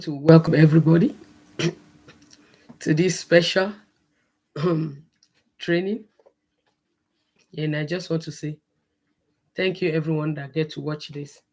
to welcome everybody to this special training. And I just want to say thank you everyone that get to watch this.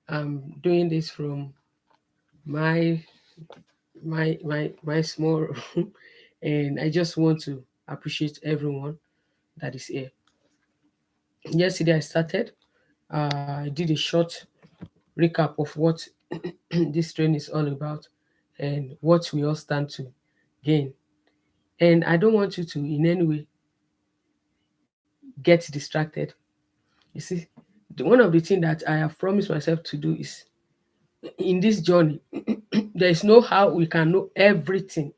I'm doing this from my my small room, and I just want to appreciate everyone that is here. Yesterday I started. I did a short recap of what this training is all about and what we all stand to gain. And I don't want you to in any way get distracted. You see, one of the things that I have promised myself to do is in this journey, there is no how we can know everything.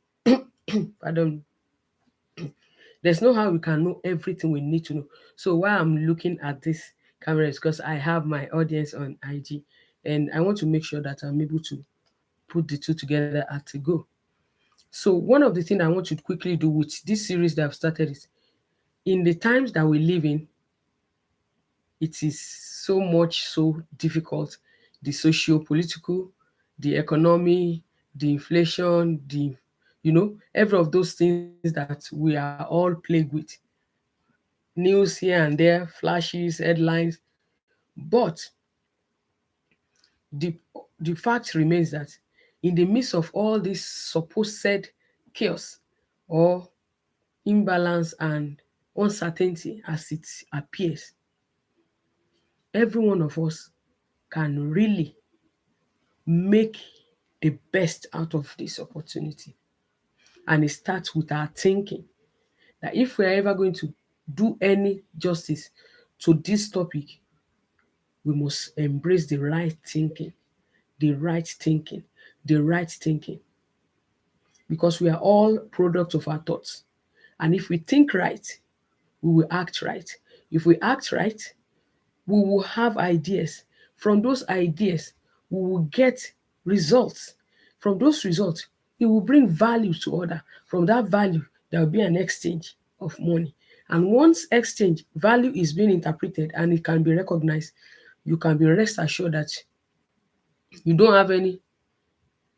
Pardon. There's no how we can know everything we need to know. So while I'm looking at this camera, is because I have my audience on IG, and I want to make sure that I'm able to put the two together at a go. So one of the things I want to quickly do with this series that I've started is in the times that we live in, it is so much so difficult. The socio-political, the economy, the inflation, the every of those things that we are all plagued with. News here and there, flashes, headlines. But the the fact remains that in the midst of all this supposed chaos or imbalance and uncertainty as it appears, every one of us can really make the best out of this opportunity. And it starts with our thinking that if we're ever going to do any justice to this topic, we must embrace the right thinking, the right thinking, the right thinking, because we are all products of our thoughts. And if we think right, we will act right. If we act right, we will have ideas. From those ideas, we will get results. From those results, it will bring value to other. From that value, there will be an exchange of money. And once exchange value is being interpreted and it can be recognized, you can be rest assured that you don't have any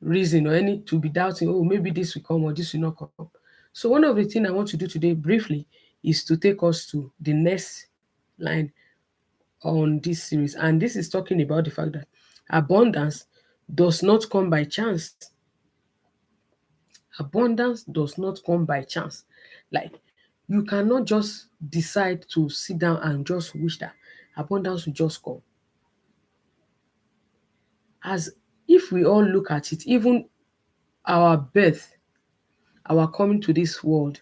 reason or any to be doubting, oh, maybe this will come or this will not come. So one of the things I want to do today briefly is to take us to the next line on this series. And this is talking about the fact that abundance does not come by chance. Abundance does not come by chance. Like, you cannot just decide to sit down and just wish that abundance will just come. As if we all look at it, even our birth, our coming to this world,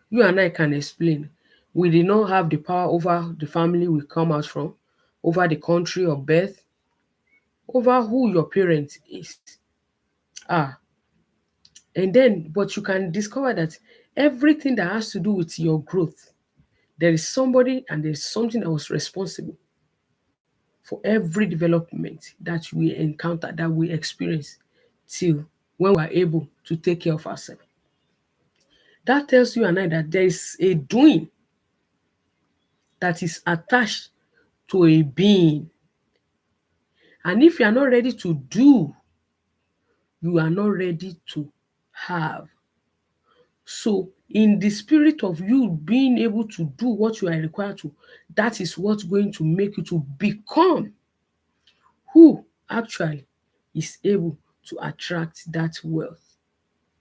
you and I can explain. We did not have the power over the family we come out from, over the country of birth, over who your parent is. Ah, and then, but you can discover that everything that has to do with your growth, there is somebody and there's something that was responsible for every development that we encounter, that we experience till when we are able to take care of ourselves. That tells you and I that there is a doing that is attached to a being. And if you are not ready to do, you are not ready to have. So, in the spirit of you being able to do what you are required to, that is what's going to make you to become who actually is able to attract that wealth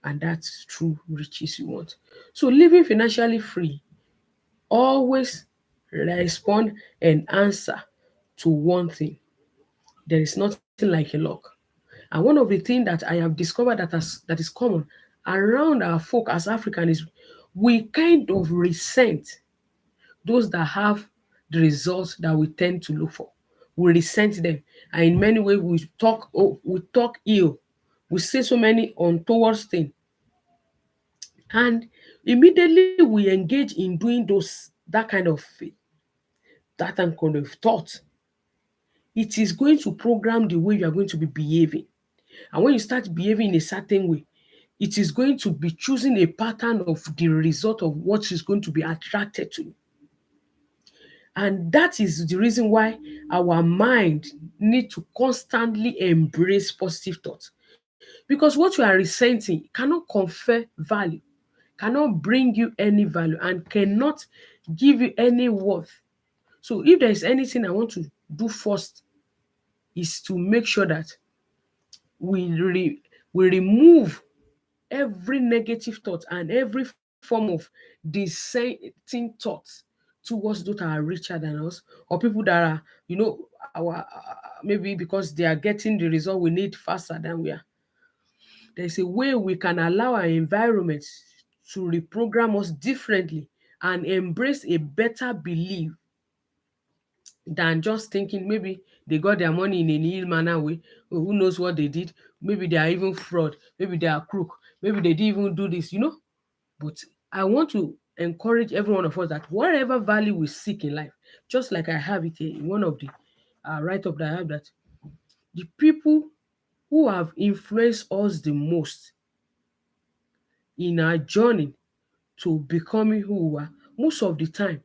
and that true riches you want. So, living financially free always respond and answer to one thing: there is nothing like a lock. And one of the things that I have discovered that is common around our folk as Africans is we kind of resent those that have the results that we tend to look for. We resent them. And in many ways we talk ill. We say so many untoward things. And immediately we engage in doing that kind of thought, it is going to program the way you are going to be behaving. And when you start behaving in a certain way, it is going to be choosing a pattern of the result of what is going to be attracted to you. And that is the reason why our mind need to constantly embrace positive thoughts. Because what you are resenting cannot confer value, cannot bring you any value, and cannot give you any worth. So if there is anything I want to do first, is to make sure that we remove every negative thought and every form of dissenting thoughts towards those that are richer than us, or people that are, our maybe because they are getting the result we need faster than we are. There's a way we can allow our environment to reprogram us differently and embrace a better belief than just thinking maybe they got their money in a nil manner way. Oh, who knows what they did? Maybe they are even fraud. Maybe they are crook. Maybe they didn't even do this. But I want to encourage every one of us that whatever value we seek in life, just like I have it here in one of the write-up that I have, that the people who have influenced us the most in our journey to becoming who we are, most of the time,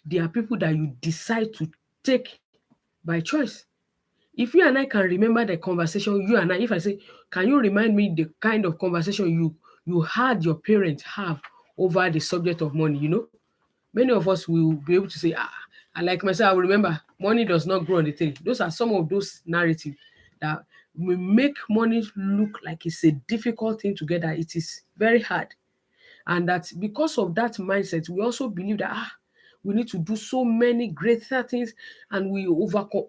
they are people that you decide to take by choice. If you and I can remember the conversation you and I, if I say, can you remind me the kind of conversation you had your parents have over the subject of money? Many of us will be able to say, I like myself, I will remember money does not grow on the tree. Those are some of those narratives that will make money look like it's a difficult thing to get, that it is very hard. And that because of that mindset, we also believe that we need to do so many greater things, and we overcome,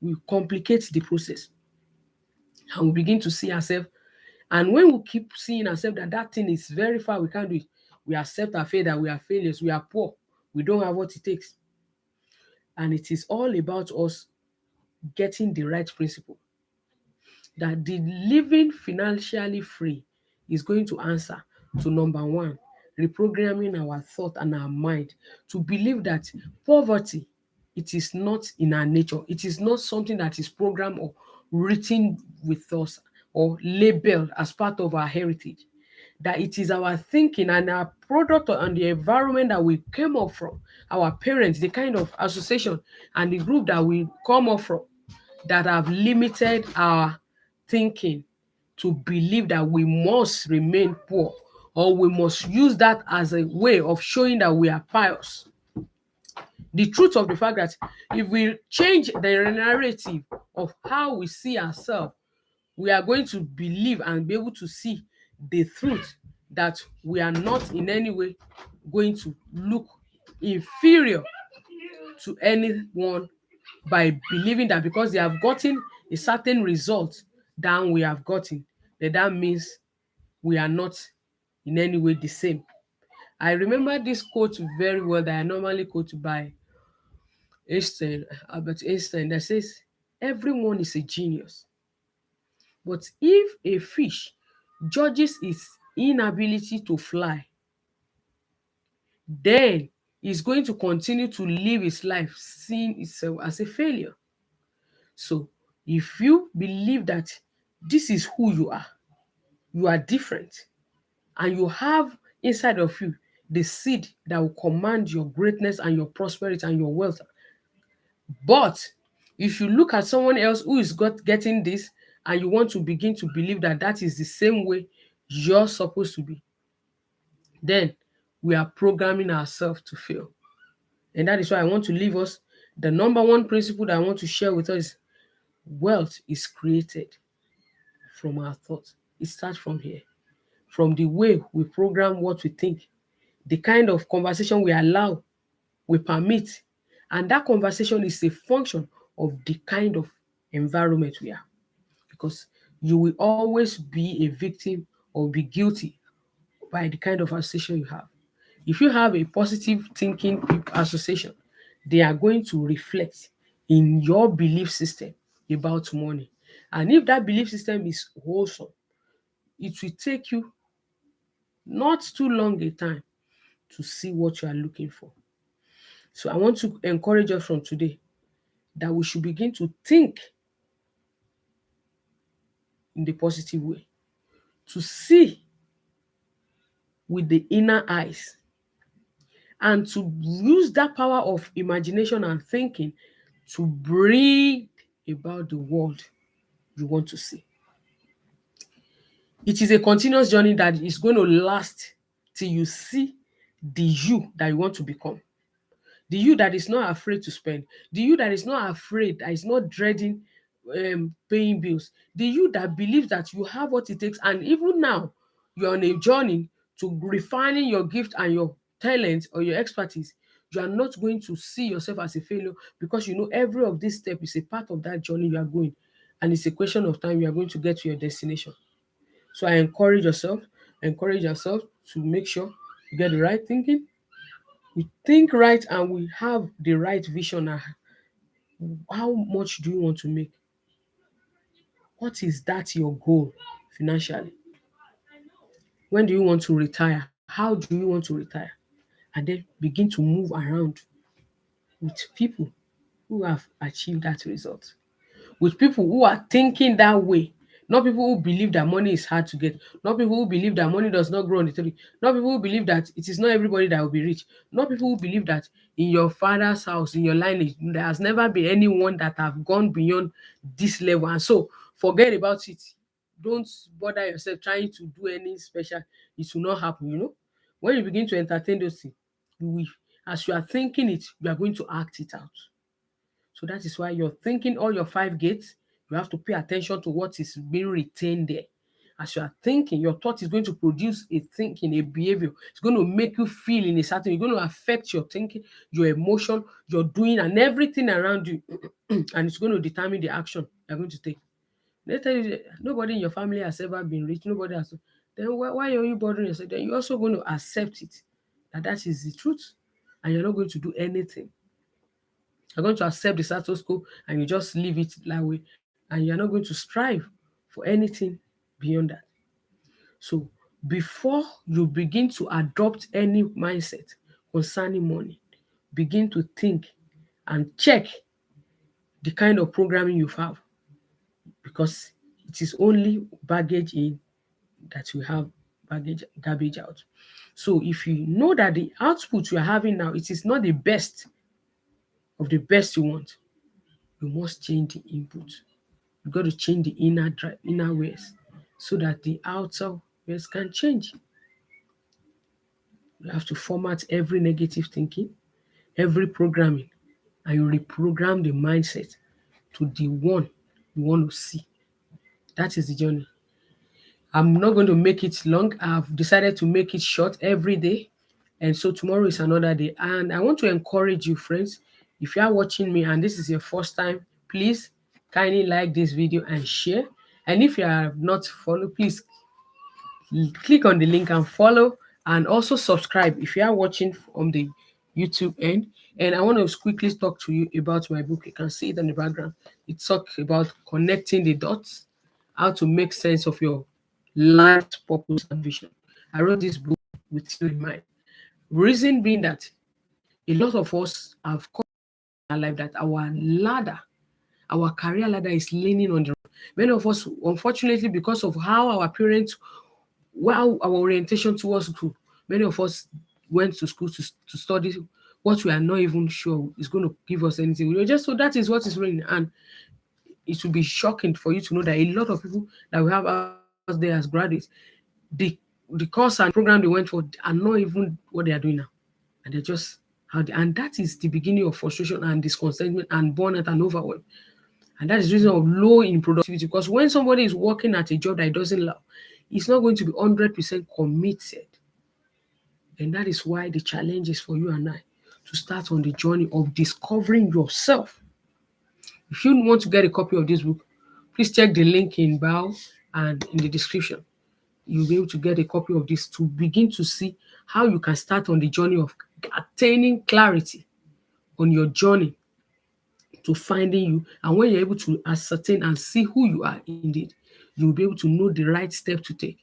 we complicate the process, and we begin to see ourselves. And when we keep seeing ourselves that thing is very far, we can't do it, we accept our failure, we are failures, we are poor, we don't have what it takes. And it is all about us getting the right principle, that the living financially free is going to answer to number one, reprogramming our thought and our mind to believe that poverty, it is not in our nature. It is not something that is programmed or written with us or labeled as part of our heritage. That it is our thinking and our product and the environment that we came up from, our parents, the kind of association and the group that we come up from, that have limited our thinking to believe that we must remain poor, or we must use that as a way of showing that we are pious. The truth of the fact that if we change the narrative of how we see ourselves, we are going to believe and be able to see the truth that we are not in any way going to look inferior to anyone by believing that because they have gotten a certain result than we have gotten, that means we are not in any way the same. I remember this quote very well that I normally quote by Einstein, Albert Einstein, that says, everyone is a genius. But if a fish judges its inability to fly, then it's going to continue to live its life seeing itself as a failure. So if you believe that this is who you are different, and you have inside of you the seed that will command your greatness and your prosperity and your wealth. But if you look at someone else who is getting this, and you want to begin to believe that that is the same way you're supposed to be, then we are programming ourselves to fail. And that is why I want to leave us the number one principle that I want to share with us is wealth is created from our thoughts. It starts from here, from the way we program what we think, the kind of conversation we allow, we permit. And that conversation is a function of the kind of environment we are. Because you will always be a victim or be guilty by the kind of association you have. If you have a positive thinking association, they are going to reflect in your belief system about money. And if that belief system is wholesome, it will take you not too long a time to see what you are looking for. So I want to encourage us from today that we should begin to think in the positive way, to see with the inner eyes, and to use that power of imagination and thinking to bring about the world you want to see. It is a continuous journey that is going to last till you see the you that you want to become. The you that is not afraid to spend, the you that is not afraid, that is not dreading paying bills, the you that believes that you have what it takes, and even now you're on a journey to refining your gift and your talent or your expertise. You are not going to see yourself as a failure, because you know every of this step is a part of that journey you are going, and it's a question of time you are going to get to your destination. So I encourage yourself to make sure you get the right thinking, we think right, and we have the right vision. How much do you want to make? What is that your goal financially? When do you want to retire? How do you want to retire? And then begin to move around with people who have achieved that result, with people who are thinking that way, not people who believe that money is hard to get, not people who believe that money does not grow on the tree, not people who believe that it is not everybody that will be rich, not people who believe that in your father's house, in your lineage, there has never been anyone that have gone beyond this level. And so forget about it. Don't bother yourself trying to do any special. It will not happen, you know. When you begin to entertain those things, you will, as you are thinking it, you are going to act it out. So that is why you're thinking all your five gates, you have to pay attention to what is being retained there. As you are thinking, your thought is going to produce a thinking, a behavior. It's going to make you feel in a certain, you're going to affect your thinking, your emotion, your doing, and everything around you. And it's going to determine the action you're going to take. They tell you that nobody in your family has ever been rich, nobody has. Then why are you bothering yourself? Then you're also going to accept it, that is the truth, and you're not going to do anything. You're going to accept the status quo and you just leave it that way. And you're not going to strive for anything beyond that. So before you begin to adopt any mindset concerning money, begin to think and check the kind of programming you have, because it is only baggage in that you have baggage garbage out. So if you know that the output you are having now, it is not the best of the best you want, you must change the input. You got to change the inner ways so that the outer ways can change. You have to format every negative thinking, every programming, and you reprogram the mindset to the one you want to see. That is the journey. I'm not going to make it long. I've decided to make it short every day. And so tomorrow is another day. And I want to encourage you, friends, if you are watching me and this is your first time, please kindly like this video and share. And if you have not followed, please click on the link and follow, and also subscribe if you are watching on the YouTube end. And I want to quickly talk to you about my book. You can see it in the background. It talks about connecting the dots, how to make sense of your life purpose and vision. I wrote this book with you in mind. Reason being that a lot of us have come in our life that our ladder, our career ladder is leaning on the road. Many of us, unfortunately, because of how our parents, well, our orientation towards school, many of us went to school to study what we are not even sure is going to give us anything. We're just, so that is what is running. And it will be shocking for you to know that a lot of people that we have out there as graduates, the the course and program they went for are not even what they are doing now. And they just and that is the beginning of frustration and discontentment and burnout and overwhelm. And that is the reason of low in productivity, because when somebody is working at a job that he doesn't love, he's not going to be 100% committed. And that is why the challenge is for you and I to start on the journey of discovering yourself. If you want to get a copy of this book, please check the link in bio and in the description. You'll be able to get a copy of this to begin to see how you can start on the journey of attaining clarity on your journey to finding you. And when you're able to ascertain and see who you are indeed, you'll be able to know the right step to take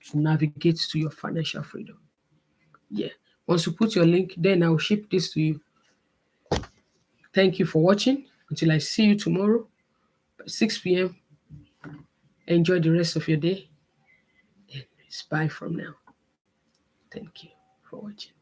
to navigate to your financial freedom. Yeah. Once you put your link, then I'll ship this to you. Thank you for watching. Until I see you tomorrow, 6 p.m. Enjoy the rest of your day. And it's bye from now. Thank you for watching.